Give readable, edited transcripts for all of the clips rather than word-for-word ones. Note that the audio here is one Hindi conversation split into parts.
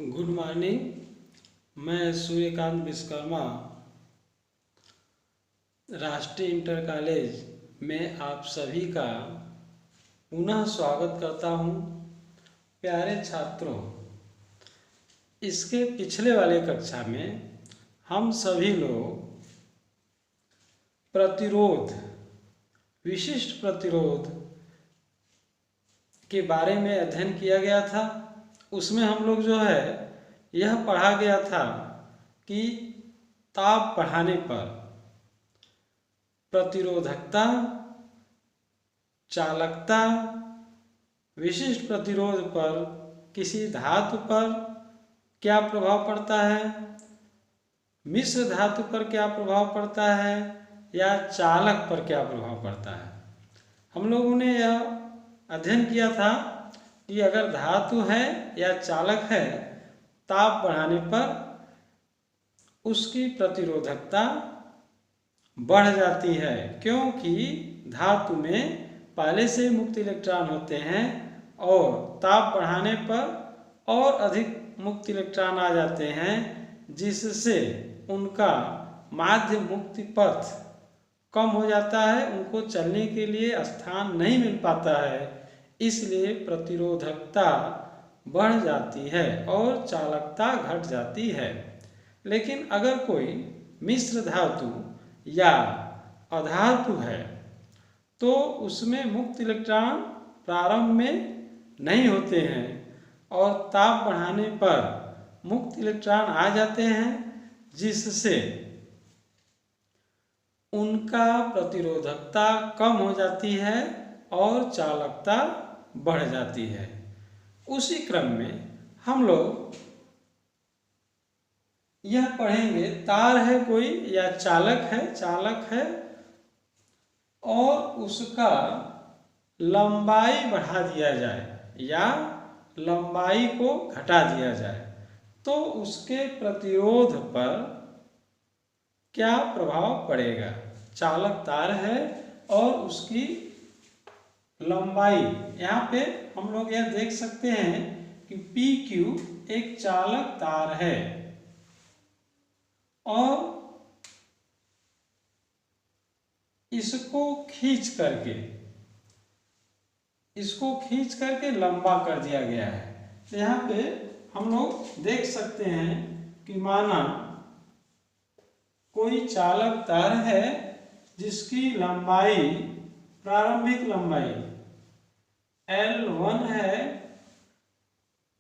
Good morning. मैं सूर्यकांत विश्वकर्मा राष्ट्रीय इंटर कॉलेज में आप सभी का पुनः स्वागत करता हूं। प्यारे छात्रों, इसके पिछले वाले कक्षा में हम सभी लोग प्रतिरोध, विशिष्ट प्रतिरोध के बारे में अध्ययन किया गया था। उसमें हम लोग जो है यह पढ़ा गया था कि ताप बढ़ाने पर प्रतिरोधकता, चालकता, विशिष्ट प्रतिरोध पर किसी धातु पर क्या प्रभाव पड़ता है, मिश्र धातु पर क्या प्रभाव पड़ता है या चालक पर क्या प्रभाव पड़ता है। हम लोगों ने यह अध्ययन किया था कि अगर धातु है या चालक है, ताप बढ़ाने पर उसकी प्रतिरोधकता बढ़ जाती है, क्योंकि धातु में पहले से मुक्त इलेक्ट्रॉन होते हैं और ताप बढ़ाने पर और अधिक मुक्त इलेक्ट्रॉन आ जाते हैं, जिससे उनका माध्य मुक्ति पथ कम हो जाता है, उनको चलने के लिए स्थान नहीं मिल पाता है। इसलिए प्रतिरोधकता बढ़ जाती है और चालकता घट जाती है। लेकिन अगर कोई मिश्र धातु या अधातु है तो उसमें मुक्त इलेक्ट्रॉन प्रारंभ में नहीं होते हैं और ताप बढ़ाने पर मुक्त इलेक्ट्रॉन आ जाते हैं, जिससे उनका प्रतिरोधकता कम हो जाती है और चालकता बढ़ जाती है। उसी क्रम में हम लोग यह पढ़ेंगे, तार है कोई या चालक है और उसका लंबाई बढ़ा दिया जाए या लंबाई को घटा दिया जाए तो उसके प्रतिरोध पर क्या प्रभाव पड़ेगा। चालक तार है और उसकी लंबाई, यहाँ पे हम लोग यह देख सकते हैं कि PQ एक चालक तार है और इसको खींच करके लंबा कर दिया गया है। तो यहाँ पे हम लोग देख सकते हैं कि माना कोई चालक तार है जिसकी लंबाई, प्रारंभिक लंबाई L1 है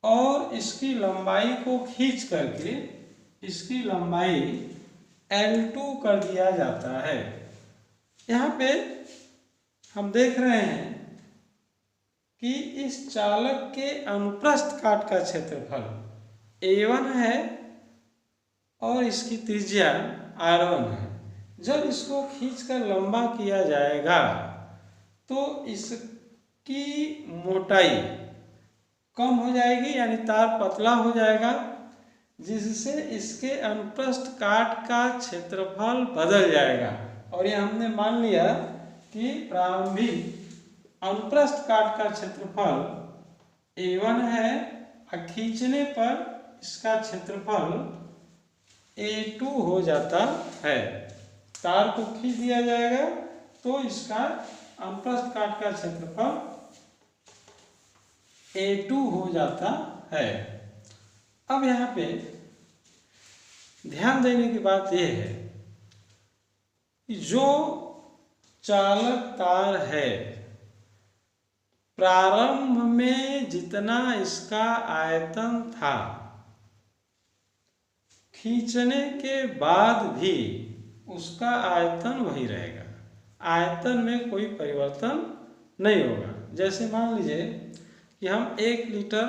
और इसकी लंबाई को खींच करके इसकी लंबाई L2 कर दिया जाता है। यहाँ पे हम देख रहे हैं कि इस चालक के अनुप्रस्थ काट का क्षेत्रफल A1 है और इसकी त्रिज्या R1 है। जब इसको खींचकर लंबा किया जाएगा तो इसकी मोटाई कम हो जाएगी, यानी तार पतला हो जाएगा, जिससे इसके अनुप्रस्थ काट का क्षेत्रफल बदल जाएगा। और ये हमने मान लिया कि प्रारंभिक अनुप्रस्थ काट का क्षेत्रफल A1 है और खींचने पर इसका क्षेत्रफल A2 हो जाता है। तार को खींच दिया जाएगा तो इसका अनुप्रस्थ काट का क्षेत्रफल A2 हो जाता है। अब यहाँ पे ध्यान देने की बात यह है कि जो चालक तार है, प्रारंभ में जितना इसका आयतन था, खींचने के बाद भी उसका आयतन वही रहेगा, आयतन में कोई परिवर्तन नहीं होगा। जैसे मान लीजिए कि हम 1 लीटर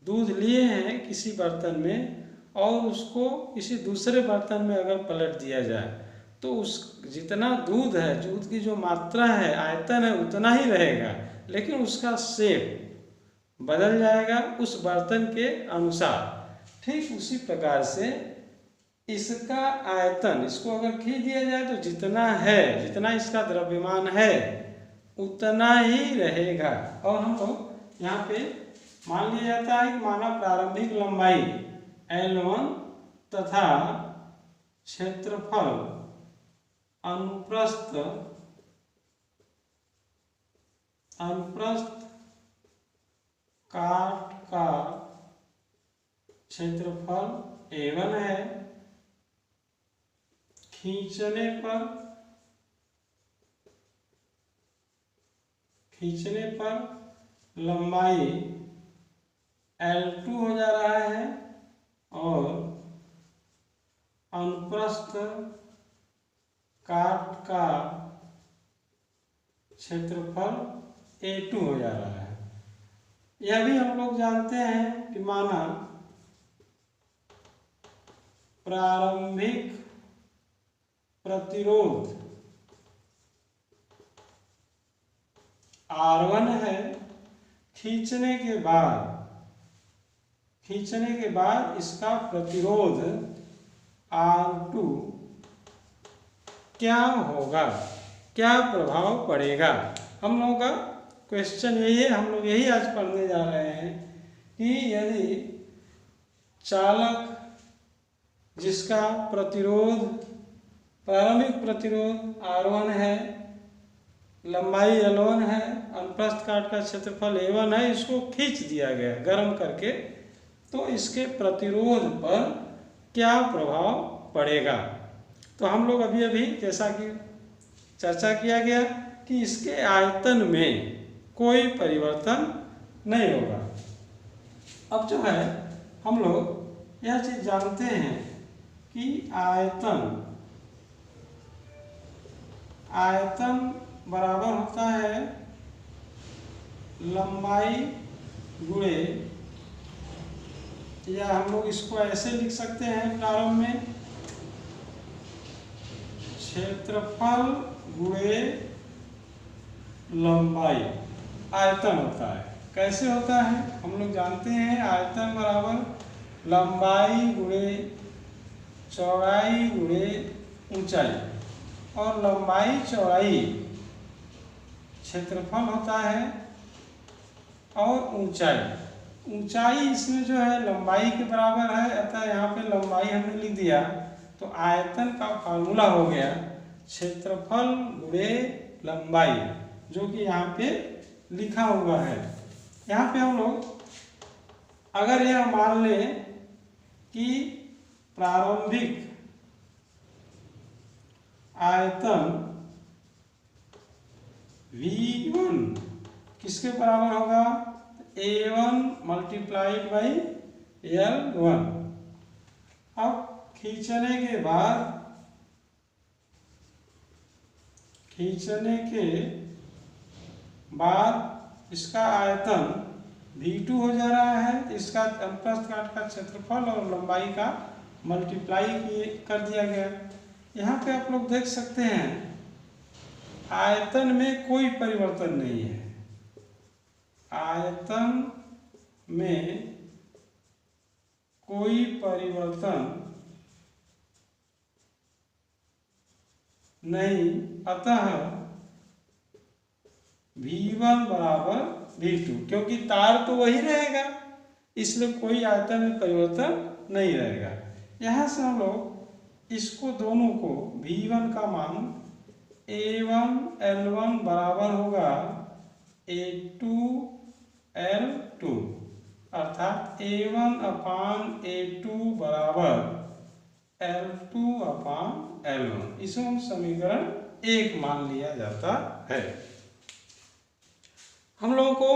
दूध लिए हैं किसी बर्तन में और उसको किसी दूसरे बर्तन में अगर पलट दिया जाए तो उस जितना दूध है, दूध की जो मात्रा है, आयतन है, उतना ही रहेगा, लेकिन उसका शेप बदल जाएगा उस बर्तन के अनुसार। ठीक उसी प्रकार से इसका आयतन, इसको अगर खींच दिया जाए तो जितना है, जितना इसका द्रव्यमान है उतना ही रहेगा। और हम लोग यहाँ पे मान लिया जाता है कि माना प्रारंभिक लंबाई L1 तथा क्षेत्रफल अनुप्रस्थ काट का क्षेत्रफल A1 है। खींचने पर लंबाई L2 हो जा रहा है और अनुप्रस्थ काट का क्षेत्रफल A2 हो जा रहा है। यह भी हम लोग जानते हैं कि माना प्रारंभिक प्रतिरोध R1 है। खींचने के बाद इसका प्रतिरोध R2 क्या होगा, क्या प्रभाव पड़ेगा। हम लोगों का क्वेश्चन यही है, हम लोग यही आज पढ़ने जा रहे हैं कि यदि चालक जिसका प्रतिरोध प्रारंभिक प्रतिरोध R1 है, लंबाई L1 है, अनुप्रस्थ काट का क्षेत्रफल A1 है, इसको खींच दिया गया गर्म करके, तो इसके प्रतिरोध पर क्या प्रभाव पड़ेगा। तो हम लोग अभी जैसा कि चर्चा किया गया कि इसके आयतन में कोई परिवर्तन नहीं होगा। अब जो है हम लोग यह चीज जानते हैं कि आयतन बराबर होता है लंबाई गुणे, या हम लोग इसको ऐसे लिख सकते हैं प्रारंभ में, क्षेत्रफल गुणे लंबाई आयतन होता है। कैसे होता है हम लोग जानते हैं, आयतन बराबर लंबाई गुणे चौड़ाई गुणे ऊंचाई, और लंबाई चौड़ाई क्षेत्रफल होता है और ऊंचाई इसमें जो है लंबाई के बराबर है, अतः यहाँ पे लंबाई हमने लिख दिया, तो आयतन का फार्मूला हो गया क्षेत्रफल गुणे लंबाई, जो कि यहाँ पे लिखा हुआ है। यहाँ पे हम लोग अगर यह मान लें कि प्रारंभिक आयतन V1 किसके बराबर होगा, A1 मल्टीप्लाइड बाई L1। अब खींचने के बाद इसका आयतन V2 हो जा रहा है, इसका अनुप्रस्थ काट का क्षेत्रफल और लंबाई का मल्टीप्लाई कर दिया गया। यहाँ पे आप लोग देख सकते हैं आयतन में कोई परिवर्तन नहीं है, आयतन में कोई परिवर्तन नहीं, अतः V1 बराबर V2, क्योंकि तार तो वही रहेगा, इसलिए कोई आयतन में परिवर्तन नहीं रहेगा। यहाँ से हम लोग इसको दोनों को V1 का मान A1 L1 बराबर होगा A2 L2, अर्थात A1 अपान A2 बराबर L2 अपान L1। इसे हम समीकरण 1 मान लिया जाता है। हम लोगों को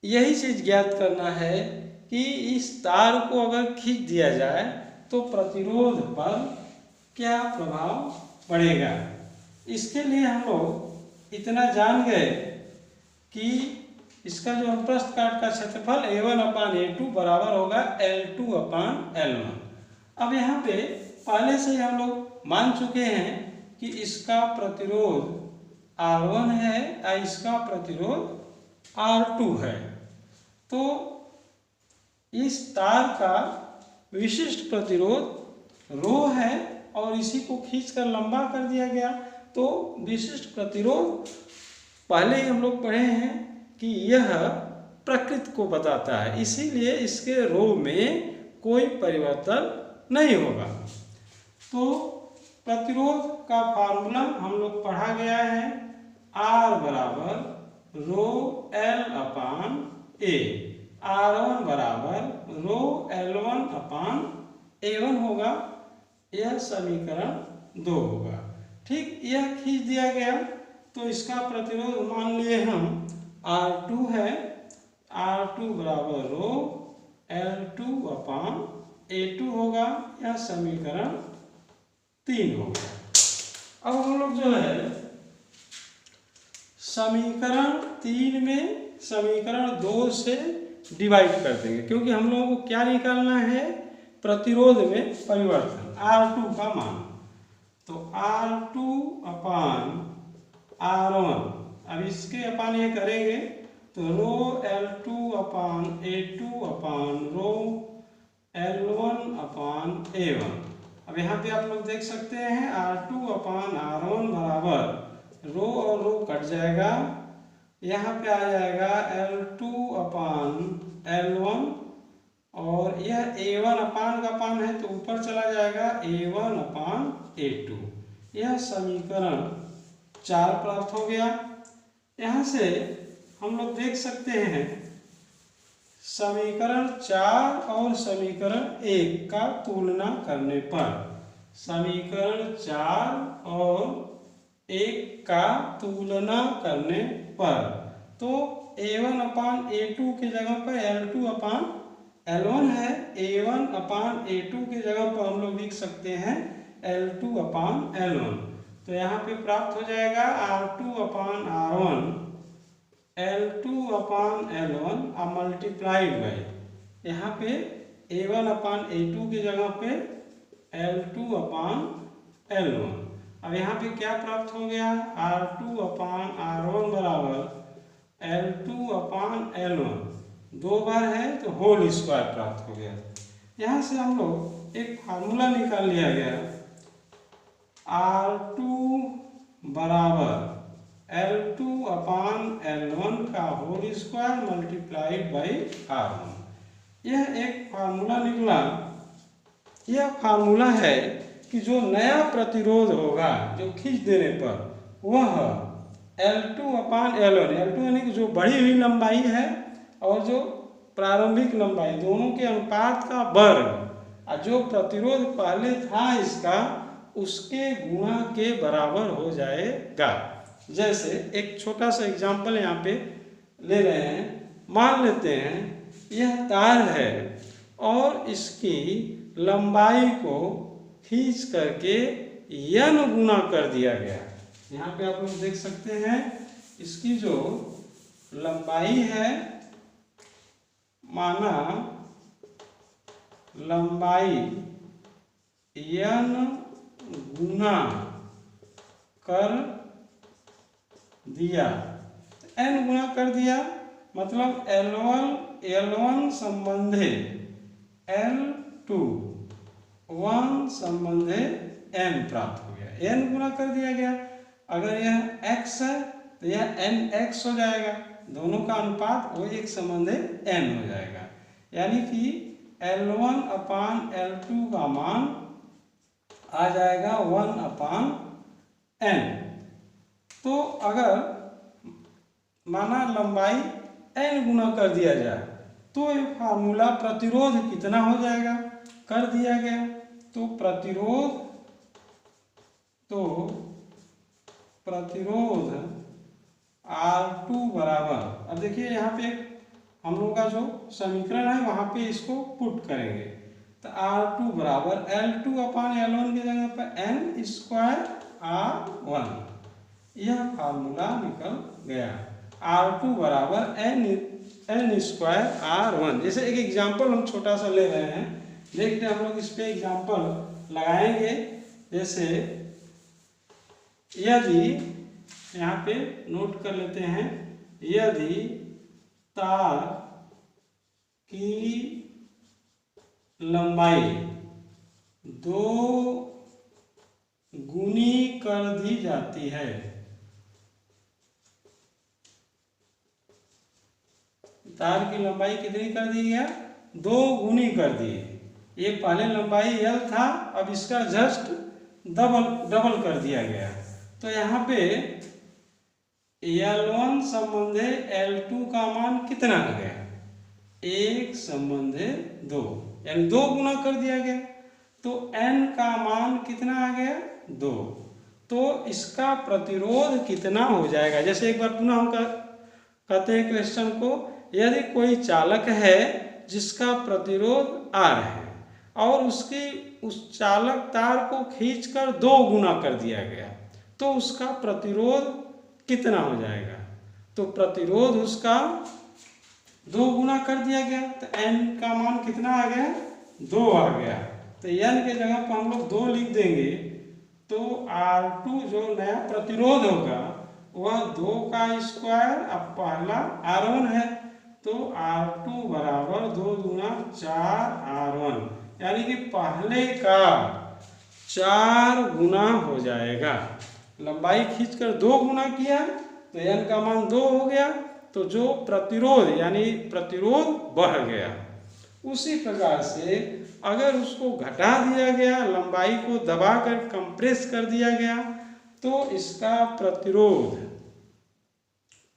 यही चीज ज्ञात करना है कि इस तार को अगर खींच दिया जाए तो प्रतिरोध पर क्या प्रभाव पड़ेगा। इसके लिए हम लोग इतना जान गए कि इसका जो अनुप्रस्थ काट का क्षेत्रफल A1 अपान A2 बराबर होगा L2 अपान L1। अब यहाँ पे पहले से ही हम लोग मान चुके हैं कि इसका प्रतिरोध R1 है और इसका प्रतिरोध R2 है, तो इस तार का विशिष्ट प्रतिरोध रो है और इसी को खींचकर लंबा कर दिया गया। तो विशिष्ट प्रतिरोध पहले ही हम लोग पढ़े हैं कि यह प्रकृति को बताता है, इसीलिए इसके रो में कोई परिवर्तन नहीं होगा। तो प्रतिरोध का फार्मूला हम लोग पढ़ा गया है, R बराबर रो L अपान A, R1 बराबर रो L1 अपान A1 होगा, यह समीकरण 2 होगा। ठीक, यह खींच दिया गया तो इसका प्रतिरोध मान लिए हम R2 है, R2 बराबर रो L2 अपान A2 होगा, यह समीकरण 3 होगा। अब हम लोग जो है समीकरण 3 में समीकरण 2 से डिवाइड कर देंगे, क्योंकि हम लोगों को क्या निकालना है, प्रतिरोध में परिवर्तन R2 का मान। तो R2 अपान R1, अब इसके अपान ये करेंगे तो रो L2 अपान A2 अपान रो L1 अपान A1। अब यहाँ पे आप लोग देख सकते हैं R2 अपान R1 बराबर रो और रो कट जाएगा, यहाँ पे आ जाएगा L2 अपान L1 और यह A1 अपान का अपान है तो ऊपर चला जाएगा A1 अपान A2। यह समीकरण 4 प्राप्त हो गया। यहाँ से हम लोग देख सकते हैं समीकरण 4 और समीकरण 1 का तुलना करने पर, समीकरण 4 और 1 का तुलना करने पर, तो A1 अपान A2 के जगह पर L2 अपान L1 है, A1 अपान A2 के जगह पर हम लोग लिख सकते हैं L2 अपान L1। तो यहाँ पे प्राप्त हो जाएगा R2 अपान R1 L2 अपान L1 अब मल्टीप्लाइड बाई, यहाँ पे A1 अपान A2 की जगह पे L2 अपान L1। अब यहाँ पे क्या प्राप्त हो गया, R2 अपान R1 बराबर L2 अपान L1, 2 बार है तो होल स्क्वायर प्राप्त हो गया। यहाँ से हम लोग एक फार्मूला निकाल लिया गया, R2 बराबर L2 अपान L1 का whole square multiplied by R1। यह एक फार्मूला निकला। यह फार्मूला है कि जो नया प्रतिरोध होगा जो खींच देने पर वह L2 अपान L1, L2 यानी कि जो बढ़ी हुई लंबाई है और जो प्रारंभिक लंबाई, दोनों के अनुपात का वर्ग, और जो प्रतिरोध पहले था इसका उसके गुणा के बराबर हो जाएगा। जैसे एक छोटा सा एग्जाम्पल यहाँ पे ले रहे हैं, मान लेते हैं यह तार है और इसकी लंबाई को खींच करके n गुना कर दिया गया। यहाँ पे आप लोग देख सकते हैं इसकी जो लंबाई है, माना लंबाई n गुना कर दिया, n गुना कर दिया मतलब L1 संबंधे L2 1 संबंधे n प्राप्त हो गया, n गुना कर दिया गया। अगर यह x है तो यह nx हो जाएगा, दोनों का अनुपात वो एक संबंधे n हो जाएगा, यानी कि L1 अपान L2 का मान आ जाएगा 1 अपान n। तो अगर माना लंबाई n गुना कर दिया जाए तो ये फार्मूला प्रतिरोध कितना हो जाएगा, कर दिया गया। तो प्रतिरोध R2 बराबर, अब देखिए यहाँ पे हम लोग का जो समीकरण है वहाँ पे इसको पुट करेंगे, तो R2 बराबर L2 अपान L1 की जगह पर n स्क्वायर R1, यह फार्मूला निकल गया। R2 बराबर n स्क्वायर R1। जैसे एक एग्जाम्पल हम छोटा सा ले रहे हैं, देखते हैं हम लोग इस पे एग्जाम्पल लगाएंगे। जैसे यदि यहाँ पे नोट कर लेते हैं, यदि तार की लंबाई 2 गुनी कर दी जाती है, तार की लंबाई कितनी कर दी गया, 2 गुनी कर दिए। ये पहले लंबाई L था, अब इसका जस्ट डबल कर दिया गया। तो यहाँ पे L1 संबंधे L2 का मान कितना आ गया, 1 संबंधे 2, यानी 2 गुना कर दिया गया। तो N का मान कितना आ गया, 2। तो इसका प्रतिरोध कितना हो जाएगा। जैसे एक बार पुनः हम कहते हैं क्वेश्चन को, यदि कोई चालक है जिसका प्रतिरोध R है और उस चालक तार को खींचकर 2 गुना कर दिया गया, तो उसका प्रतिरोध कितना हो जाएगा। तो प्रतिरोध उसका 2 गुना कर दिया गया, तो N का मान कितना आ गया, 2 आ गया। तो N के जगह पर हम लोग 2 लिख देंगे, तो R2 जो नया प्रतिरोध होगा वह 2 का स्क्वायर, अब पहला R1 है, तो R2 बराबर 2 गुना 4 R1, यानी कि पहले का 4 गुना हो जाएगा। लंबाई खींचकर 2 गुना किया तो N का मान 2 हो गया, तो जो प्रतिरोध यानी प्रतिरोध बढ़ गया। उसी प्रकार से अगर उसको घटा दिया गया, लंबाई को दबाकर कंप्रेस कर दिया गया, तो इसका प्रतिरोध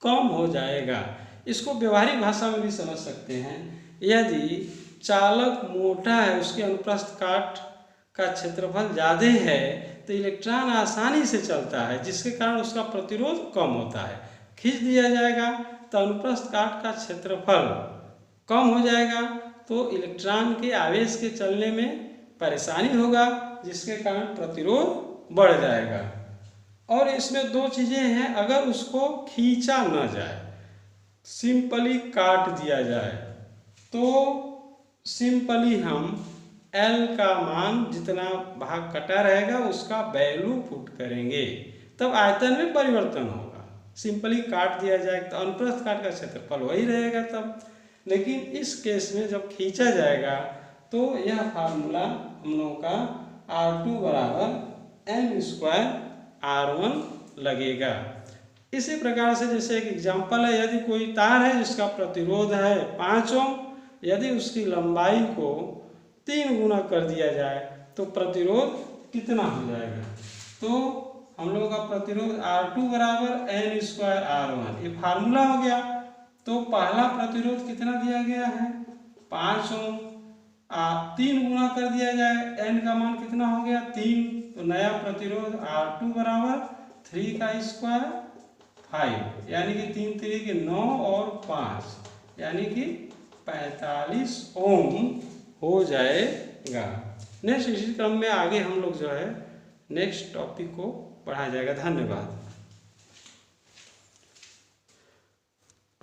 कम हो जाएगा। इसको व्यवहारिक भाषा में भी समझ सकते हैं। यदि चालक मोटा है, उसके अनुप्रस्थ काट का क्षेत्रफल ज़्यादा है, तो इलेक्ट्रॉन आसानी से चलता है, जिसके कारण उसका प्रतिरोध कम होता है। खींच दिया जाएगा तो अनुप्रस्थ काट का क्षेत्रफल कम हो जाएगा, तो इलेक्ट्रॉन के आवेश के चलने में परेशानी होगा, जिसके कारण प्रतिरोध बढ़ जाएगा। और इसमें 2 चीज़ें हैं, अगर उसको खींचा न जाए, सिंपली काट दिया जाए, तो सिंपली हम L का मान जितना भाग कटा रहेगा उसका वैल्यू पुट करेंगे, तब आयतन में परिवर्तन होगा। सिंपली काट दिया जाए तो अनुप्रस्थ काट का क्षेत्रफल वही रहेगा तब। लेकिन इस केस में जब खींचा जाएगा तो यह फार्मूला हम लोगों का R2 बराबर N स्क्वायर R1 लगेगा। इसी प्रकार से जैसे एक एग्जाम्पल है, यदि कोई तार है जिसका प्रतिरोध है 5 ओम, यदि उसकी लंबाई को 3 गुना कर दिया जाए तो प्रतिरोध कितना हो जाएगा। तो हम लोगों का प्रतिरोध R2 बराबर N स्क्वायर R1, ये फार्मूला हो गया। तो पहला प्रतिरोध कितना दिया गया है, 5 ओम, 3 गुना कर दिया जाए, N का मान कितना हो गया, 3, तो नया प्रतिरोध R2 बराबर 3 का स्क्वायर 5, यानी कि 3 3 के 9 और 5, यानी कि 45 ओम हो जाएगा। नेक्स्ट इसी क्रम में आगे हम लोग जो है नेक्स्ट टॉपिक को पढ़ा जाएगा। धन्यवाद।